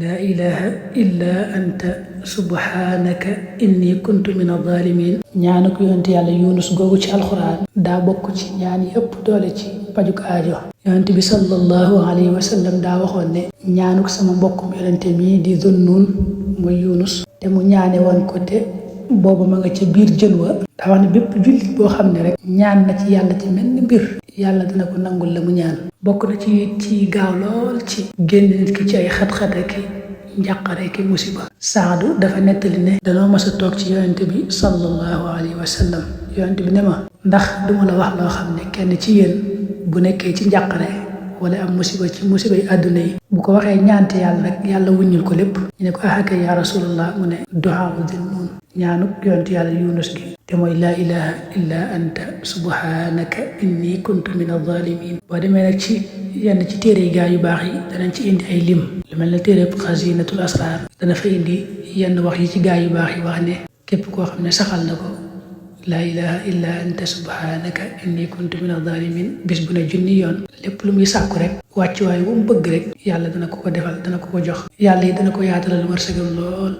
laa ilaha illa anta subhanaka inni kuntu min adh-dhalimin. ñaanu ko yonent yàlla Yunus googu ci alxuraan daa bokk ci ñaan yi ëpp doole ci pajuk aajo. yonent bi sallallahu alayhi wa sallam daa waxoon ne ñaanuk sama mbokkum yonente mii di Zunnun mooy Yunus te mu ñaane woon ko te booba ma nga ca biir jën wa daa wax ne bépp jullit boo xam ne rek ñaan na ci yàlla ci mel ni mbir yàlla dina ko nangul la mu ñaan. bokk na ci gaaw lool ci génn nit ki ci ay xat-xat ki njàqare ki musiba. Saadu dafa nettali ne danoo mas a toog ci yonente bi sallallahu alayhi wa sallam yonente bi ne ma ndax duma la wax loo xam ne kenn ci yéen bu nekkee ci njàqare wala am musiba ci musibay àdduna yi bu ko waxee ñaante yàlla rek yàlla wuññul ko lépp. ñu ne ko ahaka ya rasulallah mu ne duhaa Zunnun ñaanuk yonent yàlla Yunus gi te mooy laa ilaha illa anta subhanaka inni kuntu min adh-dhalimin. boo demee nag ci yenn ci téere yi gaa yu baax yi danañ ci indi ay lim lu mel ne téere Xazinatul Asrar dana fa indi yenn wax yi ci gaa yu baax yi wax ne képp koo xam ne saxal na ko laa ilaha illa anta subhanaka inni kuntu min adh-dhalimin bis bu ne junni yoon lépp lu muy sàkku rek wàccuwaay bu mu bëgg rek yàlla dana ko ko defal dana ko ko jox. yàlla yi dana ko yaatalal wërsëgam lool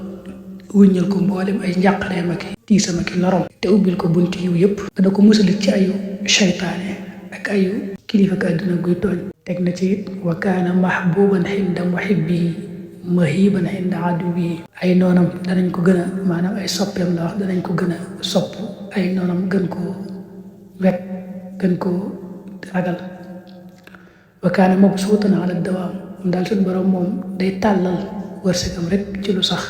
wuññal ko mboolem ay njàqareem ak tiisam ak lorom te ubbil ko bunti yiw yëpp dana ko musalit ci ayu seytaane ak ayu kilifa ak àdduna guy tooñ. teg na ci wa kaana mahbuban inda muhibbihi mahiban inda aduwwihi ay noonam danañ ko gën a maanaam ay soppeem la wax danañ ko gën a sopp ay noonam gën koo wekk gën koo ragal. wa kaana mabsuutan ala dawaam daal suñu borom moom day tàllal wërsëgam rek ci lu sax.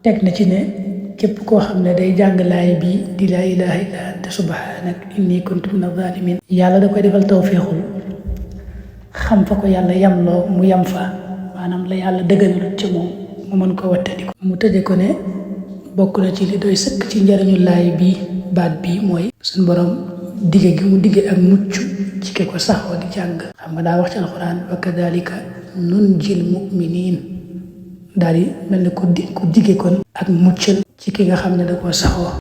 teg na ci ne képp koo xam ne day jàng laay bii di laa ilaha illa anta subhanak inni kuntu min adh-dhalimin yàlla da koy defal tawféexul xam fa ko yàlla yamloo mu yam fa maanaam la yàlla dëgënalut ci moom mu mën ko wattandiko. mu tëje ko ne bokk na ci li doy sëkk ci njariñu laay bii baat bii mooy suñ borom dige gi mu dige ak mucc ci ke ko saxoo di jàng. xam nga daa wax ci alxuraan wa kadhalika nunjil mu'minin daal di mel ni ku dige kon ak muccal ci ki nga xam ne da koo saxoo.